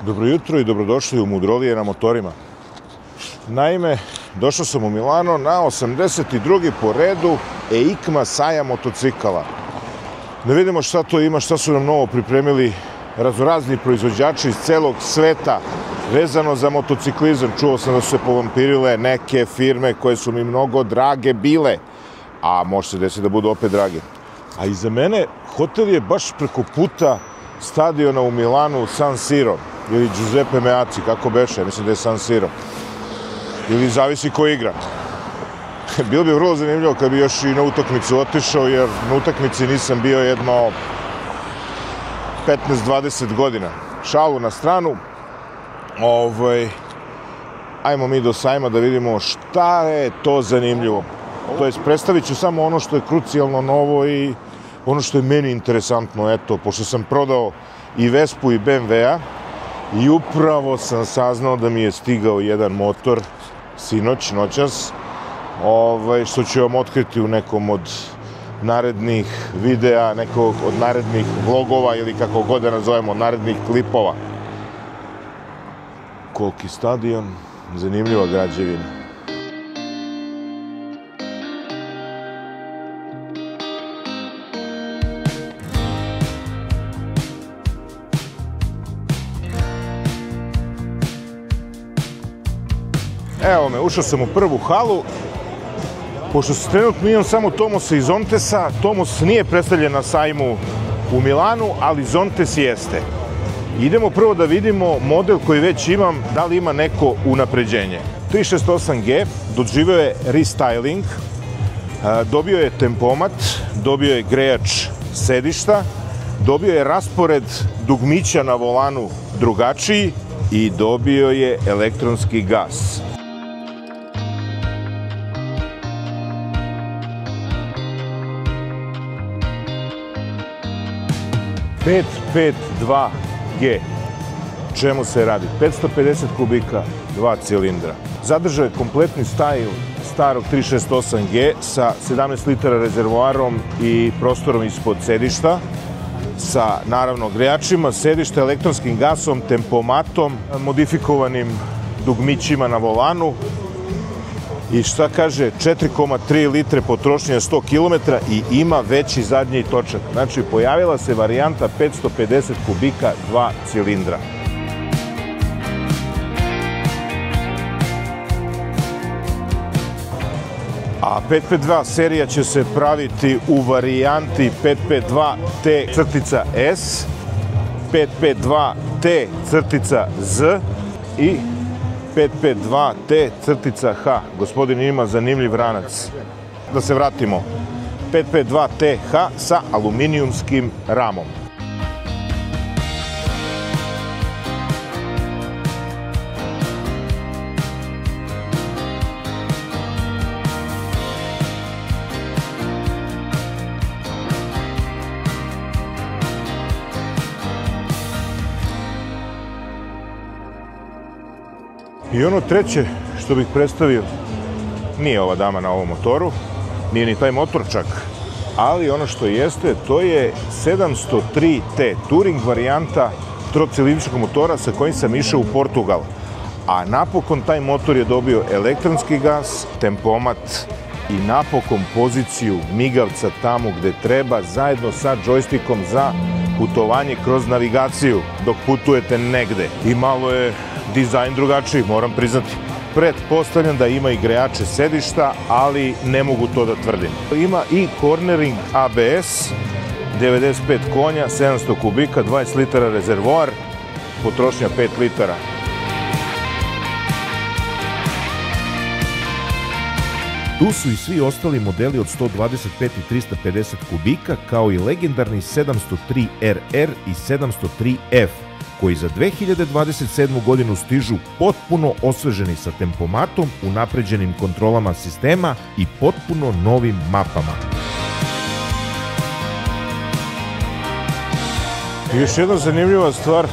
Dobro jutro i dobrodošli u Mudrolije na motorima. Naime, došao sam u Milano na 82. po redu EICMA sajam motocikala. Da vidimo šta to ima, šta su nam novo pripremili raznorazni proizvođači iz celog sveta vezano za motociklizam. Čuo sam da su se povampirile neke firme koje su mi mnogo drage bile, a može se desiti da budu opet drage. A iza mene hotel je baš preko puta stadiona u Milanu, San Siro, ili Giuseppe Meazza, kako beše, mislim da je San Siro. Ili zavisi ko igra. Bilo bi vrlo zanimljivo kad bi još i na utakmicu otišao, jer na utakmici nisam bio jedno 15-20 godina. Šalu na stranu. Ajmo mi do sajma da vidimo šta je to zanimljivo. To jest, predstavit ću samo ono što je krucijalno novo i ono što je meni interesantno. Eto, pošto sam prodao i Vespu i BMW-a i upravo sam saznao da mi je stigao jedan motor noćas, što ću vam otkriti u nekom od narednih videa, nekog od narednih vlogova ili kako god da nazovemo, narednih klipova. Koliki stadion, zanimljiva građevina. Evo me, ušao sam u prvu halu. Pošto se trenutno imam samo Tomosa i Zontesa, Tomos nije predstavljen na sajmu u Milanu, ali Zontes jeste. Idemo prvo da vidimo model koji već imam, da li ima neko unapređenje. 368G doživio je restyling, dobio je tempomat, dobio je grejač sedišta, dobio je raspored dugmića na volanu drugačiji i dobio je elektronski gas. 552G. Čemu se radi? 550 kubika, 2 cilindra. Zadržao je kompletni stajl starog 368G sa 17 litara rezervoarom i prostorom ispod sedišta, sa naravno grejačima sedišta, elektronskim gasom, tempomatom, modifikovanim dugmićima na volanu. I šta kaže, 4,3 litre potrošnje na 100 km i ima veći zadnji točak. Znači, pojavila se varijanta 550 kubika, 2 cilindra. A 552 serija će se praviti u varijanti 552T-S, 552T-Z i 552T-H. Gospodin ima zanimljiv ranac. Da se vratimo. 552TH sa aluminijumskim ramom. I ono treće što bih predstavio, nije ova dama na ovom motoru, nije ni taj motor čak, ali ono što jeste, to je 703T Touring varijanta trocilindričkog motora sa kojim sam išao u Portugal. A napokon taj motor je dobio elektronski gas, tempomat i napokon poziciju migavca tamo gde treba, zajedno sa džojstikom za putovanje kroz navigaciju dok putujete negde. I malo je dizajn drugačiji, moram priznati. Pretpostavljam da ima i grejače sedišta, ali ne mogu to da tvrdim. Ima i cornering ABS, 95 konja, 700 kubika, 20 litara rezervoar, potrošnja 5 litara. Tu su i svi ostali modeli od 125 i 350 kubika, kao i legendarni 703RR i 703F, koji za 2027. godinu stižu potpuno osveženi sa tempomatom, unapređenim kontrolama sistema i potpuno novim mapama. Još jedna zanimljiva stvar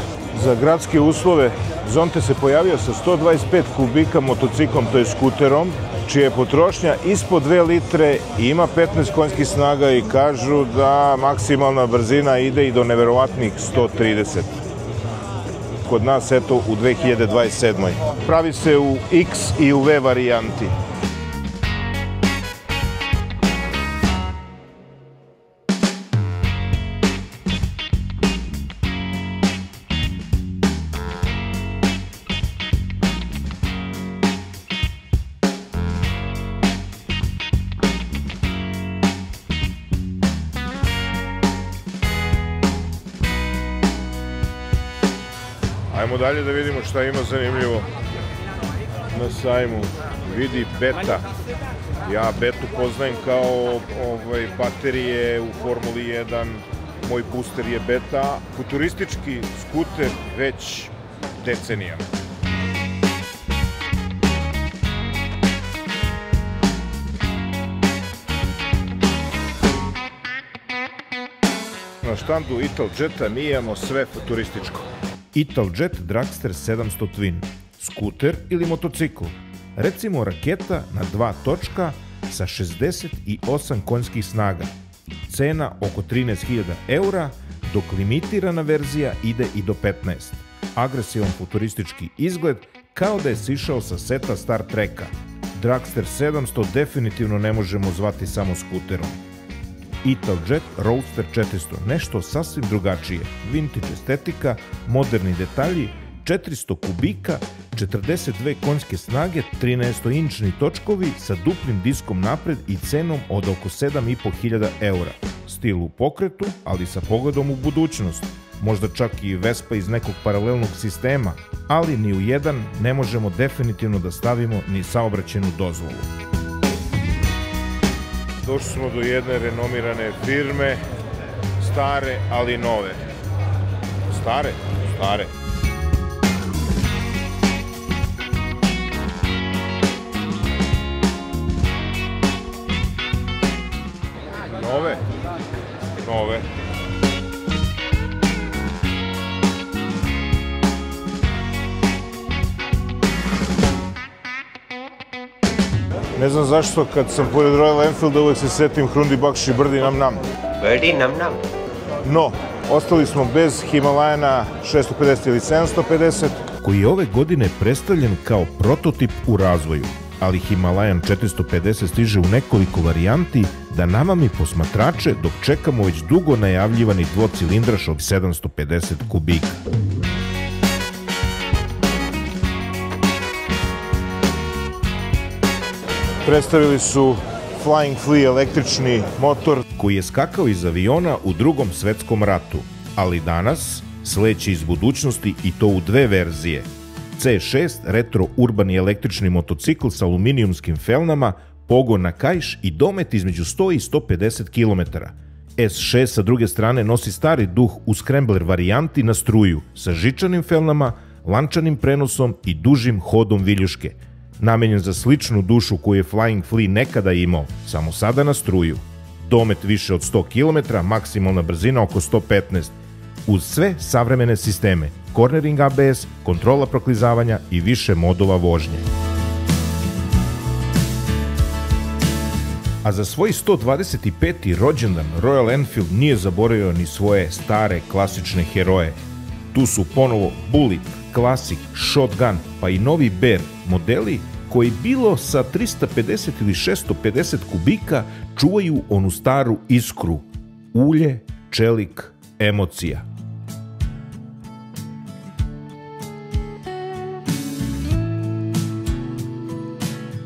za gradske uslove. Zonte se pojavio sa 125 kubika motociklom, to je skuterom, čija je potrošnja ispod 2 litre, ima 15 konjskih snaga i kažu da maksimalna brzina ide i do neverovatnih 130. kod nas eto u 2027. Pravi se u X i u V varijanti. Ajmo dalje da vidimo šta ima zanimljivo na sajmu. Vidi Beta. Ja Betu poznajem kao baterije u Formuli 1. Moj booster je Beta. Futuristički skuter već decenijama. Na štandu Italjeta mi imamo sve futurističko. Italjet Dragster 700 Twin, skuter ili motocikl, recimo raketa na 2 točka sa 68 konjskih snaga. Cena oko 13.000 eura, dok limitirana verzija ide i do 15. Agresivan futuristički izgled kao da je sišao sa seta Star Treka. Dragster 700 definitivno ne možemo zvati samo skuterom. Italjet Roadster 400, nešto sasvim drugačije, vintage estetika, moderni detalji, 400 kubika, 42 konjske snage, 13-inčni točkovi sa duplim diskom napred i cenom od oko 7.500 eura. Stil u pokretu, ali sa pogledom u budućnost. Možda čak i Vespa iz nekog paralelnog sistema, ali ni u jedan ne možemo definitivno da stavimo ni saobraćajnu dozvolu. Došli smo do jedne renomirane firme, stare, ali nove. Stare? Stare. Nove? Nove. Ne znam zašto, kad sam pored Royal Enfielda uvek se setim Hrundi Bakši Brdi Nam Nam. Brdi Nam Nam. No, ostali smo bez Himalajana 650 ili 750. Koji je ove godine predstavljen kao prototip u razvoju, ali Himalajan 450 stiže u nekoliko varijanti da namami posmatrače dok čekamo već dugo najavljivani dvocilindraš od 750 kubika. Predstavili su Flying Flea električni motor koji je skakao iz aviona u Drugom svetskom ratu, ali danas sleće iz budućnosti i to u dve verzije. C6 retro urbani električni motocikl sa aluminijumskim felnama, pogon na kaiš i domet između 100 i 150 km. S6 sa druge strane nosi stari duh u Scrambler varijanti na struju sa žičanim felnama, lančanim prenosom i dužim hodom viljuške. Namenjen za sličnu dušu koju je Flying Flea nekada imao, samo sada na struju. Domet više od 100 km, maksimalna brzina oko 115, uz sve savremene sisteme, cornering ABS, kontrola proklizavanja i više modova vožnje. A za svoj 125. rođendan Royal Enfield nije zaboravio ni svoje stare klasične heroje. Tu su ponovo Bullet, Classic, Shotgun, pa i novi Bear modeli koji bilo sa 350 ili 650 kubika čuvaju onu staru iskru, ulje, čelik, emocija.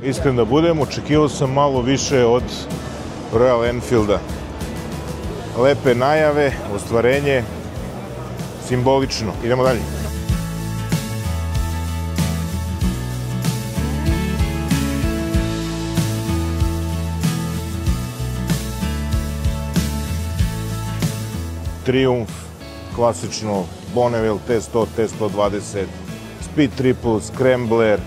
Iskren da budem, očekivao sam malo više od Royal Enfielda. Lepe najave, ostvarenje, simbolično. Idemo dalje. Triumph, klasično Bonneville T100, T120, Speed Triple, Scrambler,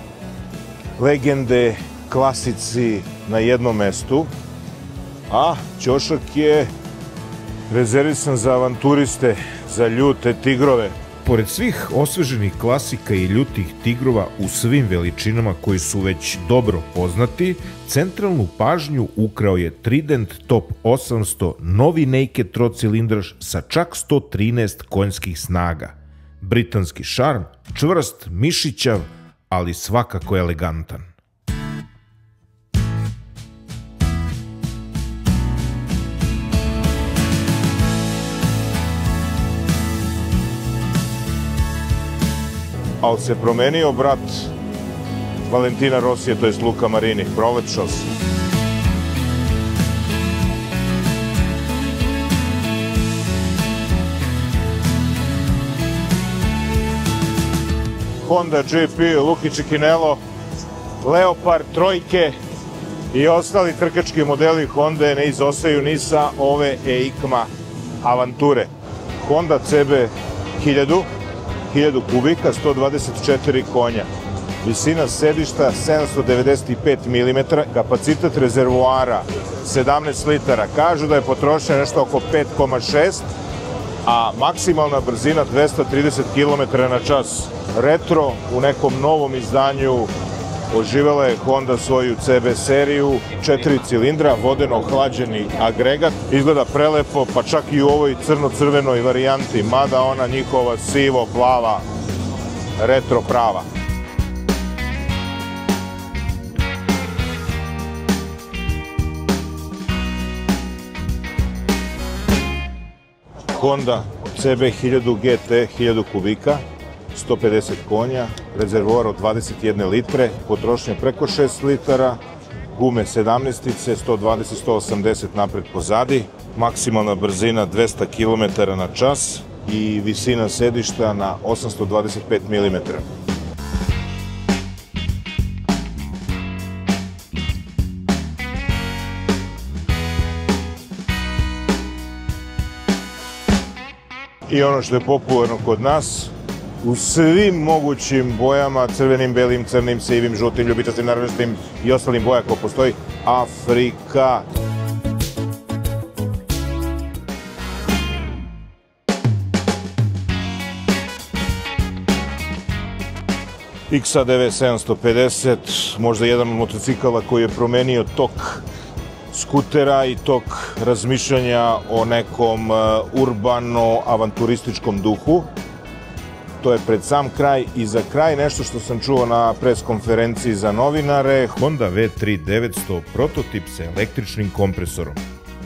legende, klasici na jednom mestu, a ćošak je rezervisan za avanturiste, za ljute tigrove. Pored svih osveženih klasika i ljutih tigrova u svim veličinama koji su već dobro poznati, centralnu pažnju ukrao je Trident Top 800, novi naked trocilindraš sa čak 113 konjskih snaga. Britanski šarm, čvrst, mišićav, ali svakako elegantan. Ali se promenio brat Valentina Rosija, to je Luka Marini, proletšao se. Honda GP, Luki Cecchinello, Leopard, trojke i ostali trkački modeli Honda ne izostaju ni sa ove EICMA avanture. Honda CB 1000 kubika, 124 konja. Visina sedišta 795 mm, kapacitet rezervoara 17 litara. Kažu da je potrošnja nešto oko 5,6, a maksimalna brzina 230 km na čas. Retro u nekom novom izdanju oživela je Honda svoju CB seriju, 4 cilindra, vodeno hlađeni agregat. Izgleda prelepo, pa čak i u ovoj crno-crvenoj varijanti, mada ona njihova sivo-plava, retro prava. Honda CB 1000 GT 1000 kubika, 150 konja, rezervoar od 21 litre, potrošnja preko 6 litara, gume 17-ice, 120-180 napred pozadi, maksimalna brzina 200 km na čas i visina sedišta na 825 mm. I ono što je popularno kod nas, u svim mogućim bojama, crvenim, belim, crnim, sivim, žutim, ljubičastim, narančastim i ostalim boja ko postoji, Afrika. XADV 750, možda jedan od motocikala koji je promenio tok skutera i tok razmišljanja o nekom urbano-avanturističkom duhu. To je pred sam kraj i za kraj nešto što sam čuo na pres konferenciji za novinare. Honda V3 900 prototip sa električnim kompresorom.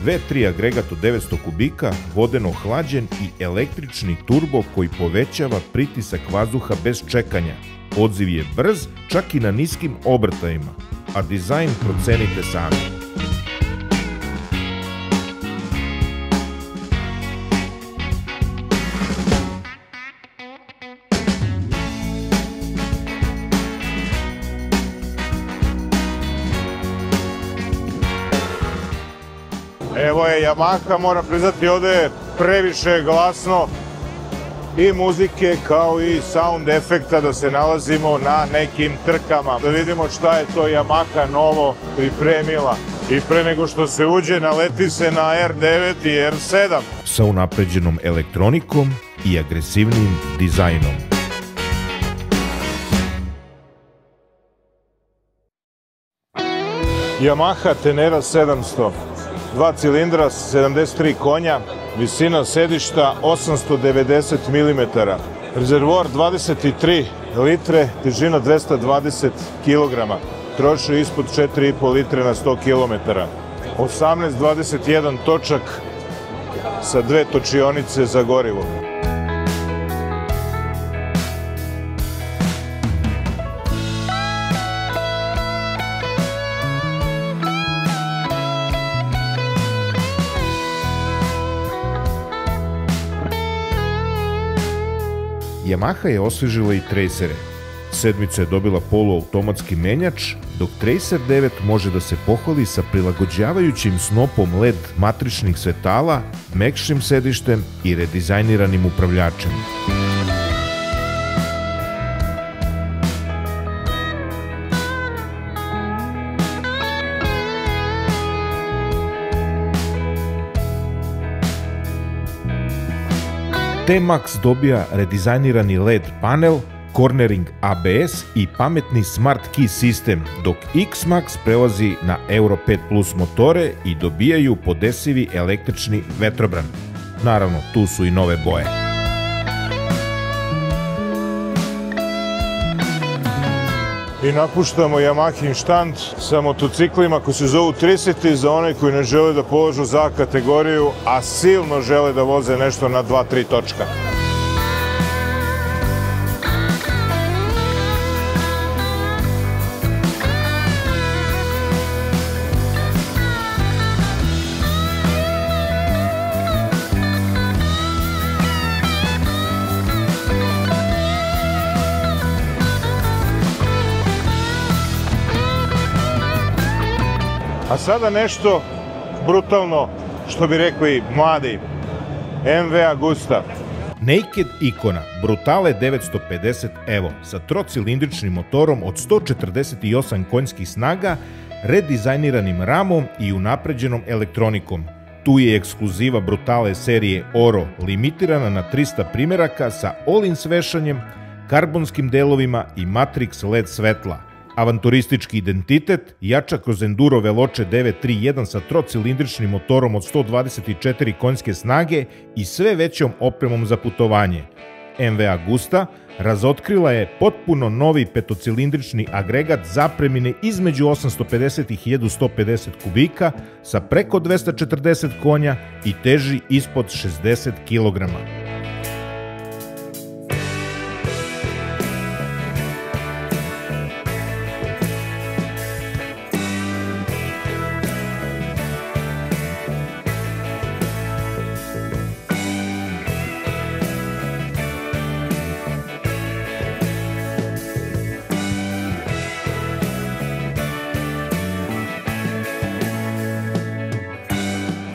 V3 agregat od 900 kubika, vodeno hlađen i električni turbo koji povećava pritisak vazduha bez čekanja. Odziv je brz, čak i na niskim obrtajima, a dizajn procenite sami. Evo je Yamaha, moram priznati, ovde je previše glasno i muzike kao i sound efekta da se nalazimo na nekim trkama. Da vidimo šta je to Yamaha novo pripremila. I pre nego što se uđe, naleti se na R9 i R7. Sa unapređenom elektronikom i agresivnim dizajnom. Yamaha Tenera 700. 2 cilindra, 73 konja, visina sedišta 890 mm, rezervoar 23 litre, težina 220 kg, troši ispod 4,5 litre na 100 km, 18-21 točak sa 2 točionice za gorivo. Yamaha je osvežila i Tracere. Sedmica je dobila poluautomatski menjač, dok Tracer 9 može da se pohvali sa prilagođavajućim snopom LED matričnih svetala, mekšim sedištem i redizajniranim upravljačem. T-Max dobija redizajnirani LED panel, cornering ABS i pametni Smart Key sistem, dok X-Max prelazi na Euro 5 Plus motore i dobijaju podesivi električni vetrobran. Naravno, tu su i nove boje. i napuštamo Yamahin štand sa motociklima koji se zovu 30 za one koji ne žele da položu za kategoriju, a silno žele da voze nešto na 2-3 točka. A sada nešto brutalno, što bi rekli mladi, MV Agusta. Naked Ikona Brutale 950 Evo sa trocilindričnim motorom od 148 konjskih snaga, redizajniranim ramom i unapređenom elektronikom. Tu je ekskluziva Brutale serije Oro, limitirana na 300 primeraka sa all-in svešanjem, karbonskim delovima i Matrix LED svetla. Avanturistički identitet jača kroz Enduro Veloce 931 sa trocilindričnim motorom od 124 konjske snage i sve većom opremom za putovanje. MV Agusta razotkrila je potpuno novi petocilindrični agregat zapremine između 850 i 1150 kubika sa preko 240 konja i teži ispod 60 kg.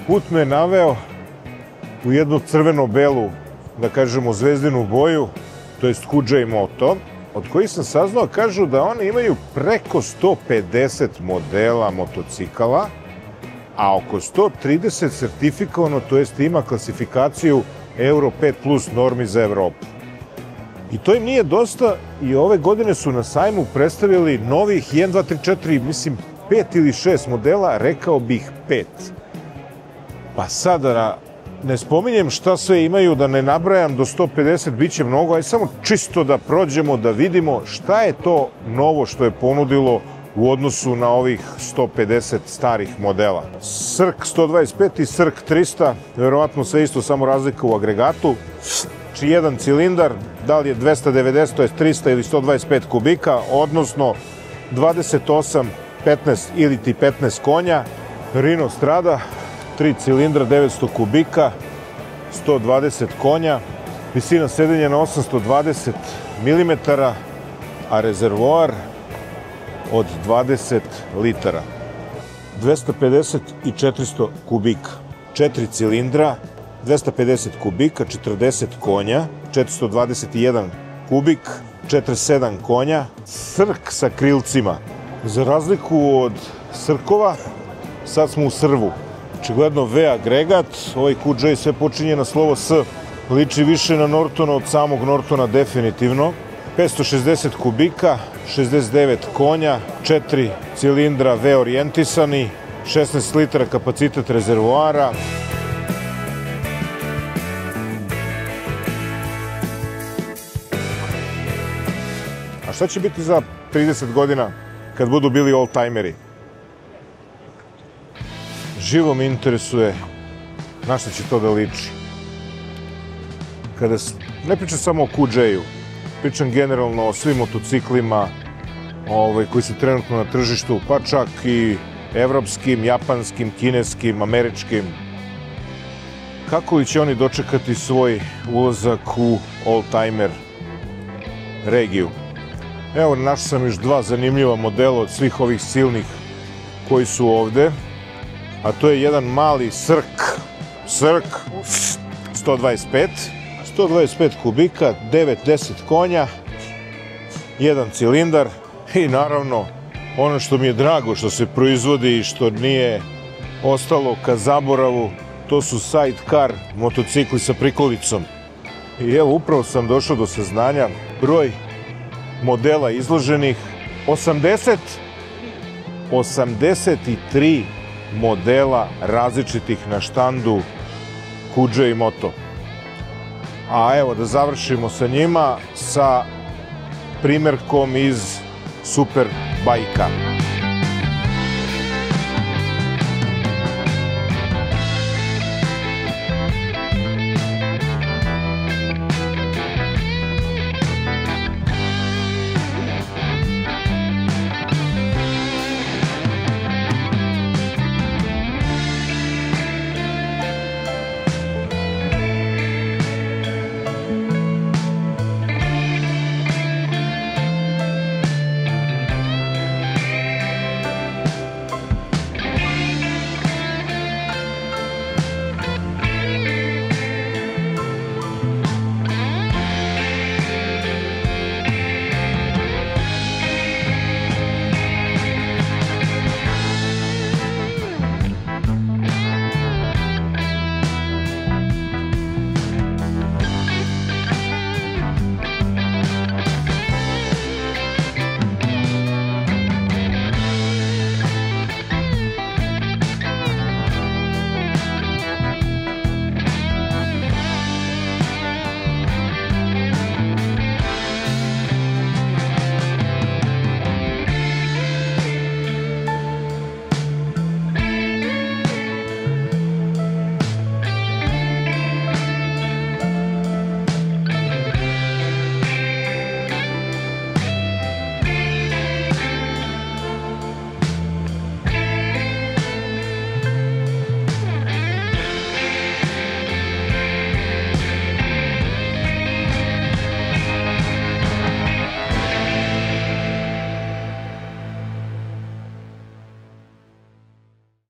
Put me naveo u jednu crveno-belu, da kažemo, zvezdinu boju, to jest Kuđaj Moto, od kojih sam saznao, kažu da oni imaju preko 150 modela motocikala, a oko 130 sertifikovano, to jest ima klasifikaciju Euro 5 plus normi za Evropu. I to im nije dosta i ove godine su na sajmu predstavili novih 1, 2, 3, 4, mislim 5 ili 6 modela, rekao bih 5. Pa sada ne spominjem šta sve imaju, da ne nabrajam do 150, bit će mnogo, aj samo čisto da prođemo, da vidimo šta je to novo što je ponudilo u odnosu na ovih 150 starih modela. Srk 125 i Srk 300, verovatno sve isto, samo razlika u agregatu. Jedan cilindar, da li je 290, to je 300 ili 125 kubika, odnosno 28, 15 ili ti 15 konja. Rino Strada, 3 cilindra, 900 kubika, 120 konja, visina sedenja na 820 mm, a rezervoar od 20 litara. 250 i 400 kubika, 4 cilindra, 250 kubika, 40 konja, 421 kubik, 47 konja, Srk sa krilcima. Za razliku od Srkova, sad smo u Srvu. Očigledno V agregat, ovaj Kuđaj sve počinje na slovo S, liči više na Nortona od samog Nortona definitivno. 560 kubika, 69 konja, 4 cilindra V orijentisani, 16 litara kapacitet rezervoara. A šta će biti za 30 godina kad budu bili old-timeri? Živo me interesuje na šta će to da liči. Ne pričam samo o Kuđaju, pričam generalno o svim motociklima koji su trenutno na tržištu, pa čak i evropskim, japanskim, kineskim, američkim. Kako li će oni dočekati svoj ulazak u old-timer regiju? Evo, našao sam još dva zanimljiva modela od svih ovih silnih koji su ovde. A to je jedan mali Srk 125 kubika, 9-10 konja, jedan cilindar i naravno ono što mi je drago što se proizvodi i što nije ostalo ka zaboravu, to su sidecar motocikli sa prikolicom. I evo, upravo sam došao do saznanja, broj modela izloženih 83 modela različitih na štandu Kuđaj Moto. A evo, da završimo sa njima, sa primerkom iz super bajka.